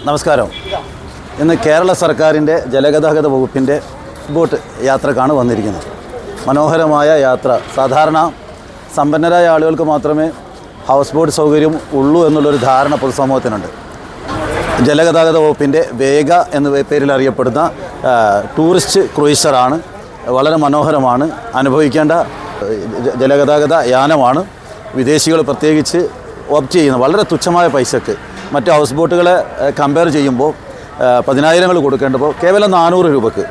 നമസ്കാരം. ഇന്ന് കേരള സർക്കാരിൻ്റെ ജലഗതാഗത വകുപ്പിൻ്റെ ബോട്ട് യാത്രക്കാണ് വന്നിരിക്കുന്നത്. മനോഹരമായ യാത്ര. സാധാരണ സമ്പന്നരായ ആളുകൾക്ക് മാത്രമേ ഹൗസ് ബോട്ട് സൗകര്യം ഉള്ളൂ എന്നുള്ളൊരു ധാരണ പൊതുസമൂഹത്തിനുണ്ട്. ജലഗതാഗത വകുപ്പിൻ്റെ വേഗ എന്ന പേരിൽ അറിയപ്പെടുന്ന ടൂറിസ്റ്റ് ക്രൂയിസറാണ്. വളരെ മനോഹരമാണ്. അനുഭവിക്കേണ്ട ജലഗതാഗത യാനമാണ്. വിദേശികൾ പ്രത്യേകിച്ച് ഓപ്റ്റ് ചെയ്യുന്ന വളരെ തുച്ഛമായ പൈസക്ക് മറ്റ് ഹൗസ് ബോട്ടുകളെ കമ്പയർ ചെയ്യുമ്പോൾ 10,000 കൊടുക്കേണ്ടപ്പോൾ കേവലം 400 രൂപക്ക്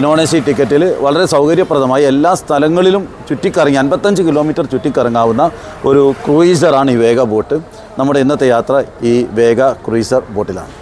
നോൺ AC ടിക്കറ്റിൽ വളരെ സൗകര്യപ്രദമായി എല്ലാ സ്ഥലങ്ങളിലും ചുറ്റിക്കറങ്ങി 55 കിലോമീറ്റർ ചുറ്റിക്കറങ്ങാവുന്ന ഒരു ക്രൂയിസറാണ് ഈ വേഗ ബോട്ട്. നമ്മുടെ ഇന്നത്തെ യാത്ര ഈ വേഗ ക്രൂയിസർ ബോട്ടിലാണ്.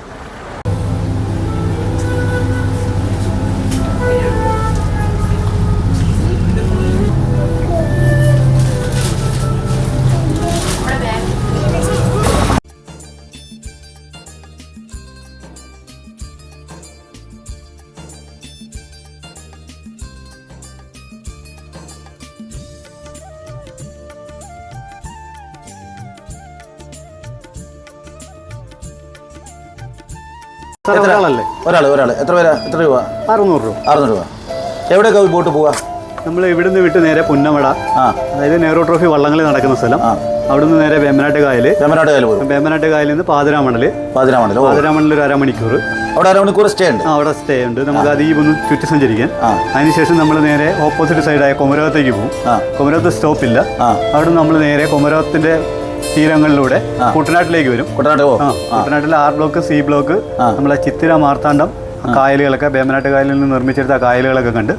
ഒരാൾ എത്ര രൂപ? 600 രൂപ. എവിടെയൊക്കെ ബോട്ട് പോവാ? നമ്മൾ ഇവിടുന്ന് വിട്ട് നേരെ പുന്നമട, അതായത് നെഹ്റു ട്രോഫി വള്ളംകളി നടക്കുന്ന സ്ഥലം, അവിടുന്ന് നേരെ വേമ്പനാട്ട് കായൽ പോകും. വേമ്പനാട്ട് കായലിൽ നിന്ന് പാതിരാമണല് ഒരു അരമണിക്കൂർ. അവിടെ അരമണിക്കൂർ സ്റ്റേ ഉണ്ട്. അവിടെ സ്റ്റേ ഉണ്ട്. നമുക്ക് അതീപൊന്ന് ചുറ്റി സഞ്ചരിക്കാൻ. അതിനുശേഷം നമ്മൾ നേരെ ഓപ്പോസിറ്റ് സൈഡായ കുമരകത്തേക്ക് പോകും. കുമരകത്ത് സ്റ്റോപ്പില്ല. അവിടെ നമ്മൾ നേരെ കുമരകത്തിന്റെ തീരങ്ങളിലൂടെ കുട്ടനാട്ടിലേക്ക് വരും. കുട്ടനാട്ടിലെ R ബ്ലോക്ക്, C ബ്ലോക്ക്, നമ്മളെ ചിത്തിര, മാർത്താണ്ഡം കായലുകളൊക്കെ, വേമ്പനാട്ട് കായലിൽ നിന്ന് നിർമ്മിച്ചെടുത്ത കായലുകളൊക്കെ കണ്ട്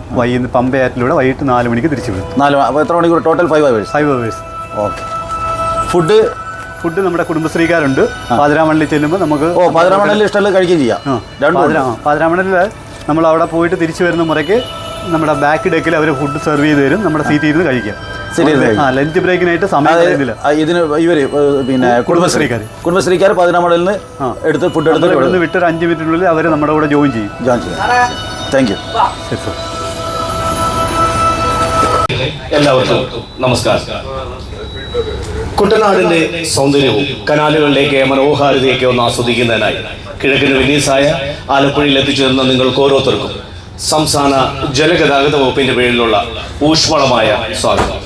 പമ്പയാറ്റിലൂടെ വൈകിട്ട് 4 മണിക്ക് തിരിച്ചു വരും. 4 എത്ര മണിക്കൂർ? Total 5 hours. ഓക്കെ. ഫുഡ് നമ്മുടെ കുടുംബശ്രീക്കാരുണ്ട്. പാതിരാമണലിൽ ചെല്ലുമ്പോൾ നമുക്ക് പാതിരാമണലിൽ ഇഷ്ടമുള്ള കഴിക്കുകയും ചെയ്യാം. പാതിരാമണലിൽ നമ്മൾ അവിടെ പോയിട്ട് തിരിച്ചു വരുന്ന മുറയ്ക്ക് നമ്മുടെ ബാക്ക് ഡെക്കിൽ അവർ ഫുഡ് സെർവ് ചെയ്ത് തരും. നമ്മുടെ സീറ്റിൽ ഇരുന്ന് കഴിക്കാം. ലഞ്ച് ബ്രേക്കിനായിട്ട് സമയം ഇതിന് ഇവര് പിന്നെ കുടുംബശ്രീക്കാർ പാതിരാമണലിൽ നിന്ന് എടുത്ത് ഫുഡ് എടുത്ത് വിട്ടൊരു 5 മിനിറ്റിനുള്ളിൽ അവർ നമ്മുടെ കൂടെ ജോയിൻ ചെയ്യും. Thank you. എല്ലാവർക്കും നമസ്കാരം. കുട്ടനാടിന്റെ സൗന്ദര്യവും കനാലുകളിലേക്ക് മനോഹാരിതയൊക്കെ ഒന്ന് ആസ്വദിക്കുന്നതിനായി കിഴക്കിന് വെനീസായ ആലപ്പുഴയിൽ എത്തിച്ചേർന്ന നിങ്ങൾക്ക് ഓരോരുത്തർക്കും സംസ്ഥാന ജലഗതാഗത വകുപ്പിന്റെ പേരിലുള്ള ഊഷ്മളമായ സ്വാഗതം.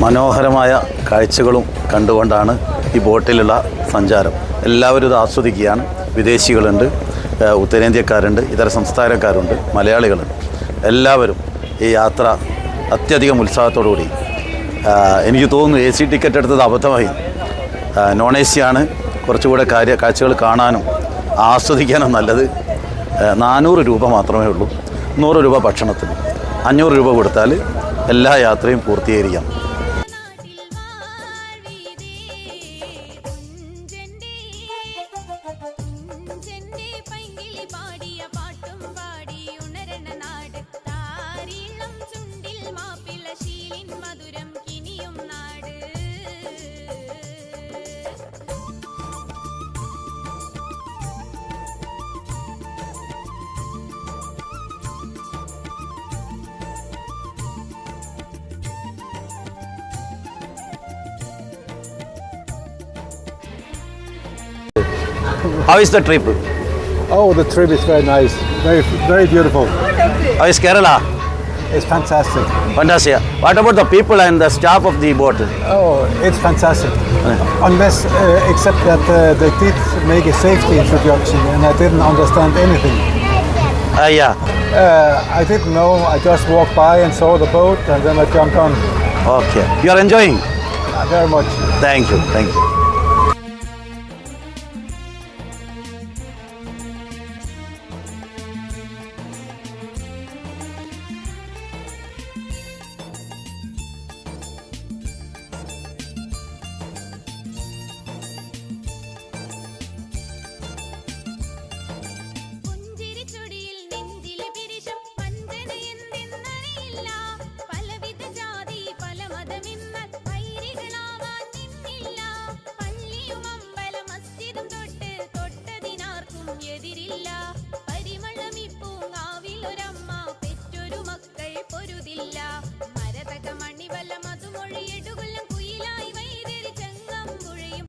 മനോഹരമായ കാഴ്ചകളും കണ്ടുകൊണ്ടാണ് ഈ ബോട്ടിലുള്ള സഞ്ചാരം. എല്ലാവരും ഇത് ആസ്വദിക്കുകയാണ്. വിദേശികളുണ്ട്, ഉത്തരേന്ത്യക്കാരുണ്ട്, ഇതര സംസ്ഥാനക്കാരുണ്ട്, മലയാളികളുണ്ട്. എല്ലാവരും ഈ യാത്ര അത്യധികം ഉത്സാഹത്തോടുകൂടി. എനിക്ക് തോന്നുന്നു AC ടിക്കറ്റ് എടുത്തത് അബദ്ധമായി. നോൺ AC ആണ് കുറച്ചുകൂടെ കാഴ്ചകൾ കാണാനും ആസ്വദിക്കാനും നല്ലത്. 400 രൂപ മാത്രമേ ഉള്ളൂ. 100 രൂപ ഭക്ഷണത്തിന്. 500 രൂപ കൊടുത്താൽ എല്ലാ യാത്രയും പൂർത്തീകരിക്കാം. How is the trip? Oh, the trip is very nice. Very beautiful. How is Kerala? It's fantastic. Fantastic. What about the people and the staff of the boat? Oh, it's fantastic. Unless, except that they did make a safety introduction and I didn't understand anything. Yeah. I didn't know. I just walked by and saw the boat and then I jumped on. Okay. You are enjoying? Very much. Thank you. Thank you. പുഞ്ചിരിച്ചൊടിയിൽ നെഞ്ചിലെ പിരിശം വഞ്ചനയെന്തെന്നറിയില്ല. പലവിധ ജാതി പല മതമെന്നാൽ വൈരികളാവാൻ നിന്നില്ല. പള്ളിയും അമ്പലം മസ്ജിദും തൊട്ട് തൊട്ടതിനാർക്കും എതിരില്ല. പരിമളമിപ്പൂങ്കാവിലൊരമ്മ പെറ്റൊരു മക്കൾ പൊരുതില്ല. മരതക മണിവല്ല മധുമൊഴിയെടുകൊല്ലം കുയിലായി വൈദ്യരി ചെങ്ങം പുഴയും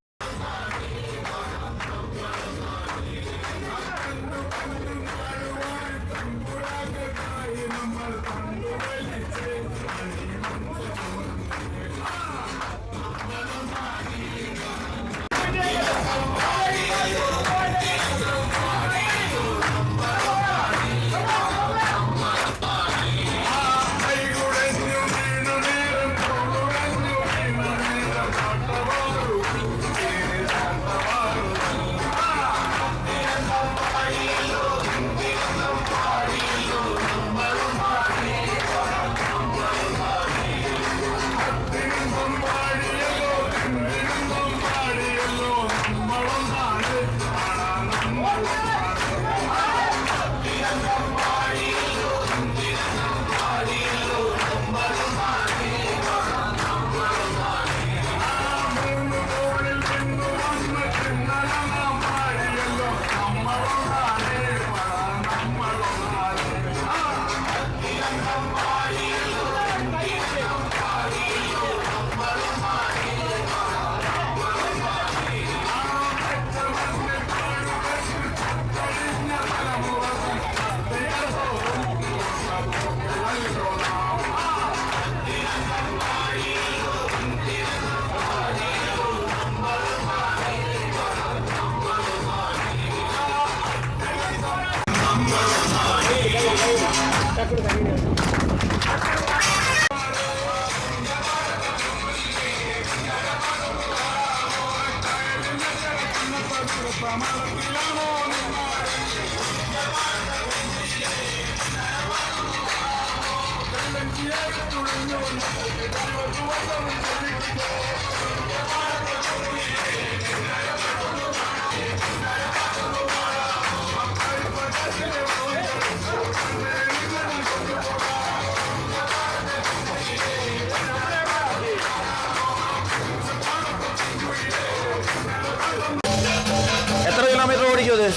എത്ര കിലോമീറ്റർ ഓടിക്കും ഇത്?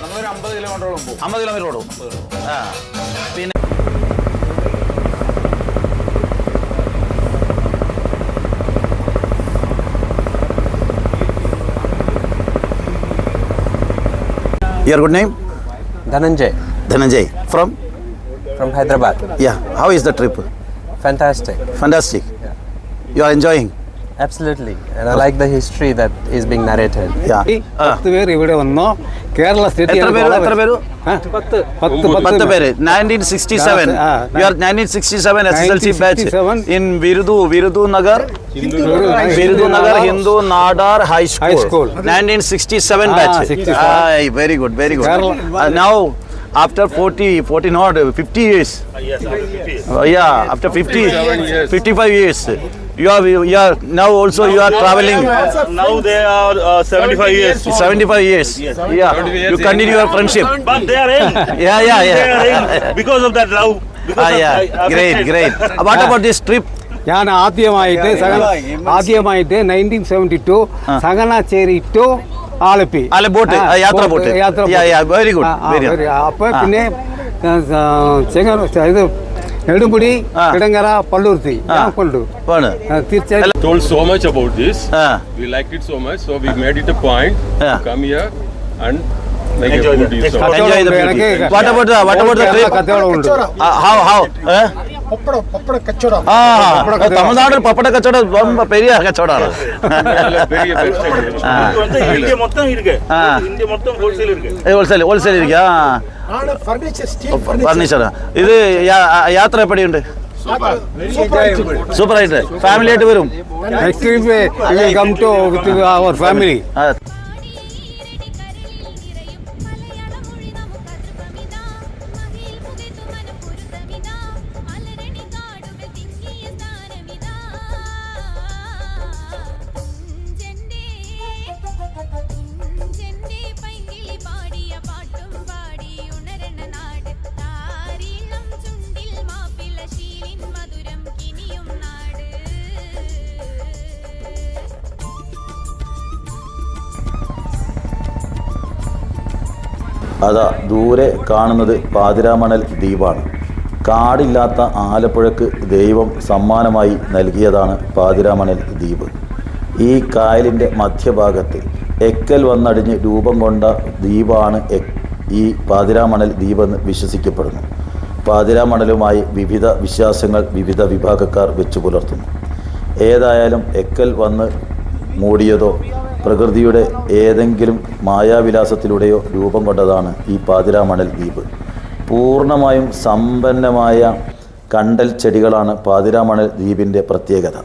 നമ്മളൊരു 50 കിലോമീറ്ററോളം പോകും. 50 കിലോമീറ്റർ ഓടും. ആ പിന്നെ Your good name? Dhananjay Dhananjay. From? from Hyderabad. Yeah. How is the trip? Fantastic. Fantastic. You are enjoying? Absolutely. And I like the history that is being narrated. Yeah. 10 പേര് ഇവിടെ വന്നു. കേരള സ്റ്റേറ്റ് എത്ര പേര്? 10 പേര്. 1967. You are 1967 SSLC batch 1967. in Virudu Nagar Hindu Nadar High School. 1967 batch. 67. Very good. Kerala. Now after 50 not 50 years. Yeah, after 55 years. You are now also you are traveling. Now they are 75 years. 75 years. Yeah. You continue your friendship. But they are in. Yeah. They are in because of that love. Because of Yeah. Great. What about this trip? ഞാൻ ആദ്യമായിട്ട് 1972 സകനാച്ചേരി to Alleppey boat യാത്ര boat. Very good. അപ്പൊ പിന്നെ ഇത് നെടുമുടി കിടങ്ങറ പള്ളുരുത്തി ഞാൻ കൊണ്ടു തീർച്ചയായും told so much about this. We liked it so much, so we made it a point to come here and make a good use of it. Enjoy the beauty. What about the trip? കച്ചവടം ഉണ്ട് How? Tamil Nadu പപ്പട കച്ചവടം ரொம்ப பெரிய கச்சவடம். India மொத்தம் இருக்கு. India மொத்தம் wholesale இருக்கு. Wholesale ഇരിക്കാ. ഫർണിച്ചർ. ഇത് യാത്ര എപ്പടിയുണ്ട്? സൂപ്പറായിട്ട് ഫാമിലി ആയിട്ട് വരും. come to with our family. അതാ ദൂരെ കാണുന്നത് പാതിരാമണൽ ദ്വീപാണ്. കാടില്ലാത്ത ആലപ്പുഴക്ക് ദൈവം സമ്മാനമായി നൽകിയതാണ് പാതിരാമണൽ ദ്വീപ്. ഈ കായലിൻ്റെ മധ്യഭാഗത്ത് എക്കൽ വന്നടിഞ്ഞ് രൂപം കൊണ്ട ദ്വീപാണ് ഈ പാതിരാമണൽ ദ്വീപെന്ന് വിശ്വസിക്കപ്പെടുന്നു. പാതിരാമണലുമായി വിവിധ വിശ്വാസങ്ങൾ വിവിധ വിഭാഗക്കാർ വെച്ചു പുലർത്തുന്നു. ഏതായാലും എക്കൽ വന്ന് മൂടിയതോ പ്രകൃതിയുടെ ഏതെങ്കിലും മായാവിലാസത്തിലൂടെയോ രൂപം കൊണ്ടതാണ് ഈ പാതിരാമണൽ ദ്വീപ്. പൂർണ്ണമായും സമ്പന്നമായ കണ്ടൽ ചെടികളാണ് പാതിരാമണൽ ദ്വീപിൻ്റെ പ്രത്യേകത.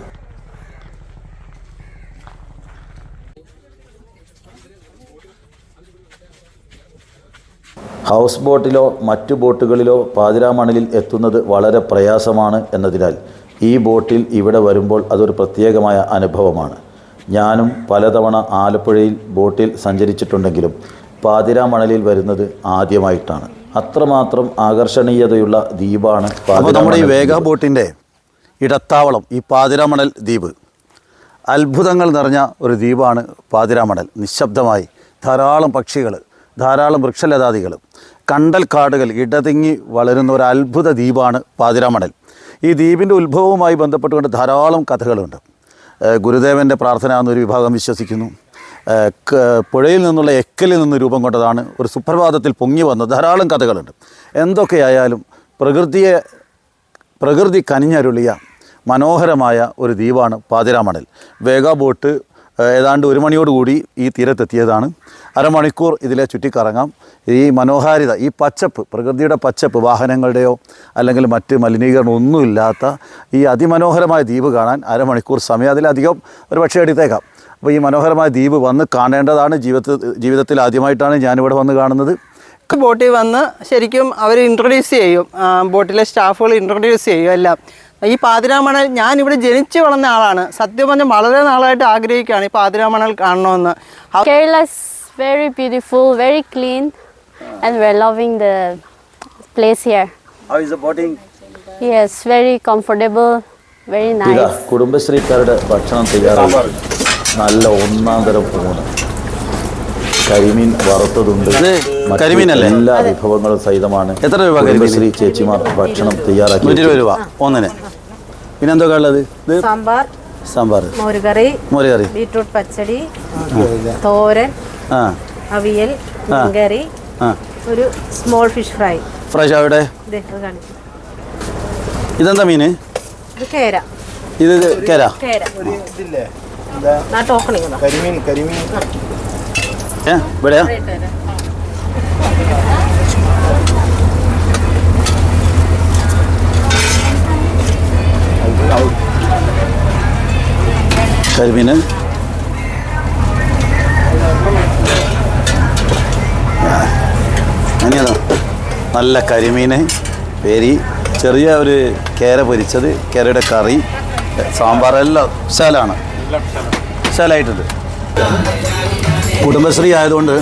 ഹൗസ് ബോട്ടിലോ മറ്റു ബോട്ടുകളിലോ പാതിരാമണലിൽ എത്തുന്നത് വളരെ പ്രയാസമാണ് എന്നതിനാൽ ഈ ബോട്ടിൽ ഇവിടെ വരുമ്പോൾ അതൊരു പ്രത്യേകമായ അനുഭവമാണ്. ഞാനും പലതവണ ആലപ്പുഴയിൽ ബോട്ടിൽ സഞ്ചരിച്ചിട്ടുണ്ടെങ്കിലും പാതിരാമണലിൽ വരുന്നത് ആദ്യമായിട്ടാണ്. അത്രമാത്രം ആകർഷണീയതയുള്ള ദ്വീപാണ് നമ്മുടെ ഈ വേഗ ബോട്ടിൻ്റെ ഇടത്താവളം ഈ പാതിരാമണൽ ദ്വീപ്. അത്ഭുതങ്ങൾ നിറഞ്ഞ ഒരു ദ്വീപാണ് പാതിരാമണൽ. നിശബ്ദമായി ധാരാളം പക്ഷികൾ, ധാരാളം വൃക്ഷലതാദികൾ, കണ്ടൽ കാടുകൾ ഇടതിങ്ങി വളരുന്ന ഒരു അത്ഭുത ദ്വീപാണ് പാതിരാമണൽ. ഈ ദ്വീപിൻ്റെ ഉത്ഭവവുമായി ബന്ധപ്പെട്ടുകൊണ്ട് ധാരാളം കഥകളുണ്ട്. ഗുരുദേവൻ്റെ പ്രാർത്ഥന എന്നൊരു വിഭാഗം വിശ്വസിക്കുന്നു. പുഴയിൽ നിന്നുള്ള എക്കലിൽ നിന്ന് രൂപം കൊണ്ടതാണ് ഒരു സുപ്രഭാതത്തിൽ പൊങ്ങി വന്ന ധാരാളം കഥകളുണ്ട്. എന്തൊക്കെയായാലും പ്രകൃതി കനിഞ്ഞരുളിയ മനോഹരമായ ഒരു ദ്വീപാണ് പാതിരാമണൽ. വേഗ ബോട്ട് ഏതാണ്ട് 1 മണിയോടുകൂടി ഈ തീരത്തെത്തിയതാണ്. അരമണിക്കൂർ ഇതിലെ ചുറ്റിക്കറങ്ങാം. ഈ മനോഹാരിത, ഈ പച്ചപ്പ്, പ്രകൃതിയുടെ പച്ചപ്പ്, വാഹനങ്ങളുടെയോ അല്ലെങ്കിൽ മറ്റ് മലിനീകരണം ഒന്നുമില്ലാത്ത ഈ അതിമനോഹരമായ ദ്വീപ് കാണാൻ അരമണിക്കൂർ സമയം, അതിലധികം ഒരു പക്ഷേ എടുത്തേക്കാം. അപ്പോൾ ഈ മനോഹരമായ ദ്വീപ് വന്ന് കാണേണ്ടതാണ്. ജീവിതത്തിൽ ആദ്യമായിട്ടാണ് ഞാനിവിടെ വന്ന് കാണുന്നത്. ബോട്ടിൽ വന്ന് ശരിക്കും അവർ ഇൻട്രൊഡ്യൂസ് ചെയ്യും, ബോട്ടിലെ സ്റ്റാഫുകൾ ഇൻട്രൊഡ്യൂസ് ചെയ്യും എല്ലാം. ഈ പാതിരാമണൽ, ഞാനിവിടെ ജനിച്ചു വളർന്ന ആളാണ്. സത്യം പറഞ്ഞാൽ വളരെ നാളായിട്ട് ആഗ്രഹിക്കുകയാണ് ഈ പാതിരാമണൽ കാണണമെന്ന്. Kerala is very beautiful, very clean, and we're loving the place here. How is the boating? Yes, very comfortable, very nice. കുടുംബശ്രീക്കാരുടെ ഭക്ഷണം തയ്യാറാണ്. നല്ല ഒന്നാം തരം ഊണ്, കരിമീൻ വറുത്തതുണ്ട്, കരിമീനല്ലേ, എല്ലാ വിഭവങ്ങളും സഹിതമാണ്. എത്ര രൂപ കുടുംബശ്രീ ചേച്ചിമാർ ഭക്ഷണം തയ്യാറാക്കി? 120 രൂപ ഒന്നിന്. പിന്നെന്തൊക്കെ ഉള്ളത്? സാമ്പാർ, മോരുകറി, ബീട്രൂട്ട് പച്ചടി, തോരൻ, അവിയൽ, മീൻകറി, ഒരു സ്മോൾ ഫിഷ് ഫ്രൈ. ഫ്രഷ് അവിടെ ഇതെന്താ മീന്? ഇത് കേര. ഇത് കേര. ഇവിടെയാ? കരിമീന്. അങ്ങനെയാണോ? നല്ല കരിമീന്, പേരി, ചെറിയ ഒരു കേര പൊരിച്ചത്, കേരയുടെ കറി, സാമ്പാർ, എല്ലാം വിശാലാണ്, വിശാലായിട്ടുണ്ട്. കുടുംബശ്രീ ആയതുകൊണ്ട്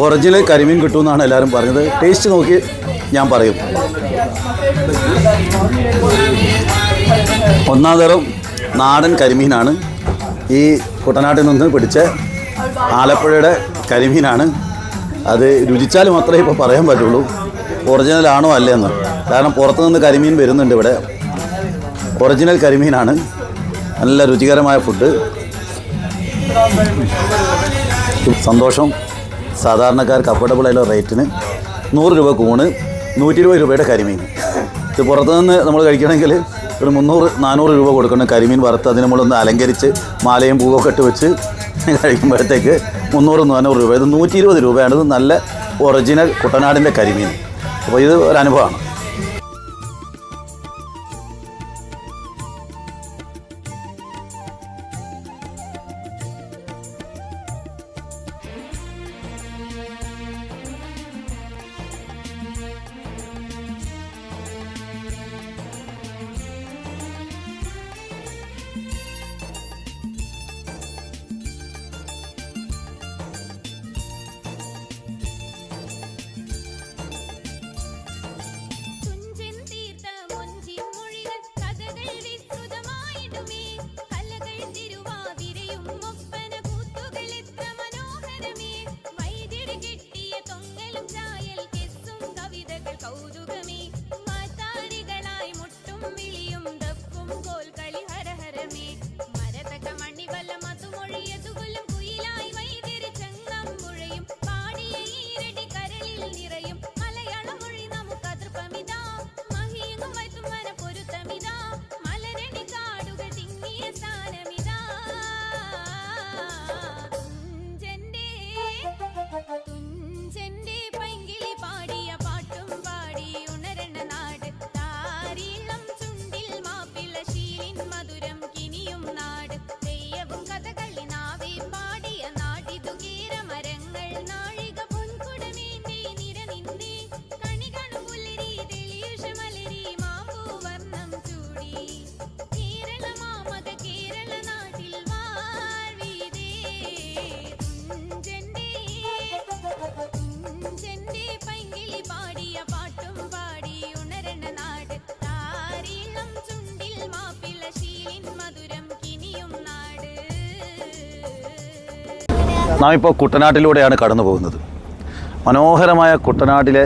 ഒറിജിനൽ കരിമീൻ കിട്ടുമെന്നാണ് എല്ലാവരും പറഞ്ഞത്. ടേസ്റ്റ് നോക്കി ഞാൻ പറയും. ഒന്നാം തരം നാടൻ കരിമീനാണ്. ഈ കുട്ടനാട്ടിൽ നിന്ന് പിടിച്ച ആലപ്പുഴയുടെ കരിമീനാണ്. അത് രുചിച്ചാൽ മാത്രമേ ഇപ്പോൾ പറയാൻ പറ്റുള്ളൂ ഒറിജിനലാണോ അല്ലേന്ന്. കാരണം പുറത്തുനിന്ന് കരിമീൻ വരുന്നുണ്ട് ഇവിടെ. ഒറിജിനൽ കരിമീനാണ്. നല്ല രുചികരമായ ഫുഡ്. സന്തോഷം. സാധാരണക്കാർക്ക് അഫോർഡബിൾ ആയിട്ടുള്ള റേറ്റിന് 100 രൂപ കൂണ്, 120 രൂപയുടെ കരിമീൻ. ഇത് പുറത്തുനിന്ന് നമ്മൾ കഴിക്കണമെങ്കിൽ ഒരു 300-400 രൂപ കൊടുക്കണം. കരിമീൻ വറുത്ത് അതിന് നമ്മളൊന്ന് അലങ്കരിച്ച് മാലയും പൂവൊക്കെ ഇട്ട് വെച്ച് കഴിക്കുമ്പോഴത്തേക്ക് 300-400 രൂപ. ഇത് 120 രൂപയാണ്. ഇത് നല്ല ഒറിജിനൽ കുട്ടനാടിൻ്റെ കരിമീൻ. അപ്പോൾ ഇത് ഒരു അനുഭവമാണ്. നാം ഇപ്പോൾ കുട്ടനാട്ടിലൂടെയാണ് കടന്നു പോകുന്നത്. മനോഹരമായ കുട്ടനാട്ടിലെ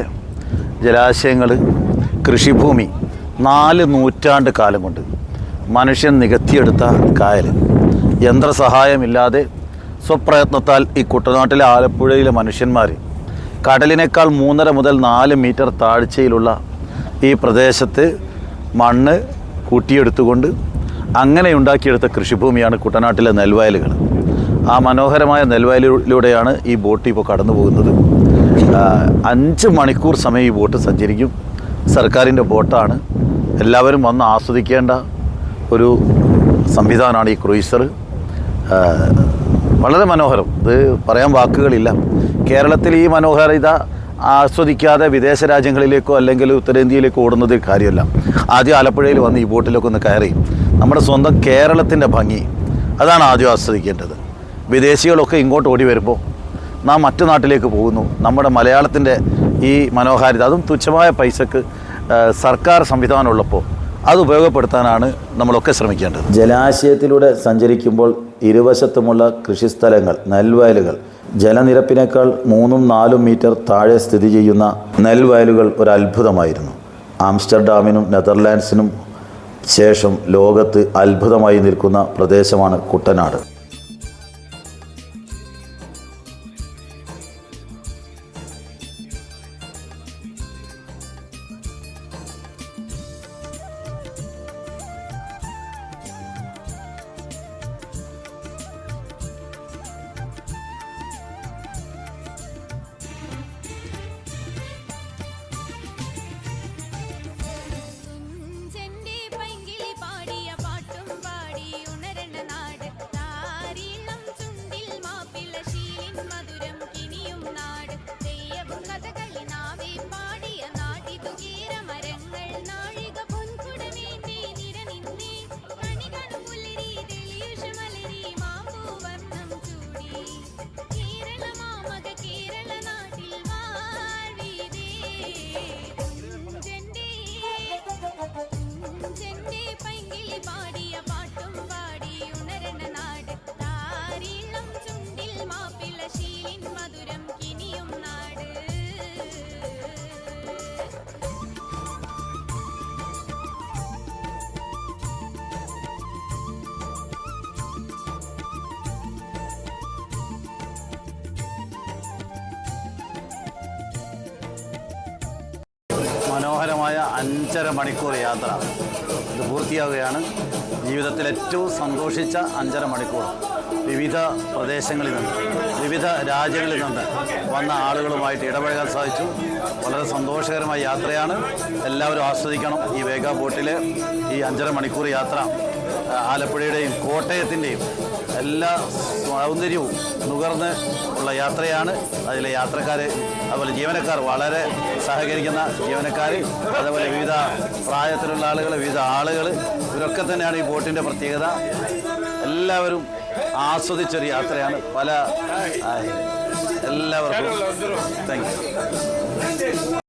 ജലാശയങ്ങൾ, കൃഷിഭൂമി, 4 നൂറ്റാണ്ട് കാലം കൊണ്ട് മനുഷ്യൻ നികത്തിയെടുത്ത കായൽ, യന്ത്രസഹായമില്ലാതെ സ്വപ്രയത്നത്താൽ ഈ കുട്ടനാട്ടിലെ ആലപ്പുഴയിലെ മനുഷ്യന്മാർ കടലിനേക്കാൾ 3.5 മുതൽ 4 മീറ്റർ താഴ്ചയിലുള്ള ഈ പ്രദേശത്ത് മണ്ണ് കൂട്ടിയെടുത്തുകൊണ്ട് അങ്ങനെ ഉണ്ടാക്കിയെടുത്ത കൃഷിഭൂമിയാണ് കുട്ടനാട്ടിലെ നെൽവയലുകൾ. ആ മനോഹരമായ നെൽവയലിലൂടെയാണ് ഈ ബോട്ട് ഇപ്പോൾ കടന്നു പോകുന്നത്. 5 മണിക്കൂർ സമയം ഈ ബോട്ട് സഞ്ചരിക്കും. സർക്കാരിൻ്റെ ബോട്ടാണ്. എല്ലാവരും വന്ന് ആസ്വദിക്കേണ്ട ഒരു സംവിധാനമാണ് ഈ ക്രൂയിസർ. വളരെ മനോഹരം. ഇത് പറയാൻ വാക്കുകളില്ല. കേരളത്തിൽ ഈ മനോഹാരിത ആസ്വദിക്കാതെ വിദേശ രാജ്യങ്ങളിലേക്കോ അല്ലെങ്കിൽ ഉത്തരേന്ത്യയിലേക്കോ ഓടുന്നത് കാര്യമല്ല. ആദ്യം ആലപ്പുഴയിൽ വന്ന് ഈ ബോട്ടിലൊക്കെ ഒന്ന് കയറി നമ്മുടെ സ്വന്തം കേരളത്തിൻ്റെ ഭംഗി അതാണ് ആദ്യം ആസ്വദിക്കേണ്ടത്. വിദേശികളൊക്കെ ഇങ്ങോട്ട് ഓടി വരുമ്പോൾ നാം മറ്റു നാട്ടിലേക്ക് പോകുന്നു. നമ്മുടെ മലയാളത്തിൻ്റെ ഈ മനോഹാരിത, അതും തുച്ഛമായ പൈസക്ക് സർക്കാർ സംവിധാനം ഉള്ളപ്പോൾ അത് ഉപയോഗപ്പെടുത്താനാണ് നമ്മളൊക്കെ ശ്രമിക്കേണ്ടത്. ജലാശയത്തിലൂടെ സഞ്ചരിക്കുമ്പോൾ ഇരുവശത്തുമുള്ള കൃഷിസ്ഥലങ്ങൾ, നെൽവയലുകൾ, ജലനിരപ്പിനേക്കാൾ 3-4 മീറ്റർ താഴെ സ്ഥിതി ചെയ്യുന്ന നെൽവയലുകൾ ഒരു അത്ഭുതമായിരുന്നു. ആംസ്റ്റർഡാമിനും നെതർലാൻഡ്സിനും ശേഷം ലോകത്ത് അത്ഭുതമായി നിൽക്കുന്ന പ്രദേശമാണ് കുട്ടനാട്. മനോഹരമായ 5.5 മണിക്കൂർ യാത്ര ഇത് പൂർത്തിയാവുകയാണ്. ജീവിതത്തിൽ ഏറ്റവും സന്തോഷിച്ച 5.5 മണിക്കൂർ. വിവിധ പ്രദേശങ്ങളിൽ നിന്ന്, വിവിധ രാജ്യങ്ങളിൽ നിന്ന് വന്ന ആളുകളുമായിട്ട് ഇടപഴകാൻ സാധിച്ചു. വളരെ സന്തോഷകരമായ യാത്രയാണ്. എല്ലാവരും ആസ്വദിക്കണം ഈ വേഗ ബോട്ടിലെ ഈ 5.5 മണിക്കൂർ യാത്ര. ആലപ്പുഴയുടെയും കോട്ടയത്തിൻ്റെയും എല്ലാ സൗന്ദര്യവും നുകർന്ന് ഉള്ള യാത്രയാണ്. അതിലെ യാത്രക്കാർ, അതുപോലെ ജീവനക്കാർ, വളരെ സഹകരിക്കുന്ന ജീവനക്കാർ, അതുപോലെ വിവിധ പ്രായത്തിലുള്ള ആളുകൾ, വിവിധ ആളുകൾ, ഇവരൊക്കെ തന്നെയാണ് ഈ ബോട്ടിൻ്റെ പ്രത്യേകത. എല്ലാവരും ആസ്വദിച്ചൊരു യാത്രയാണ്. എല്ലാവർക്കും താങ്ക് യു.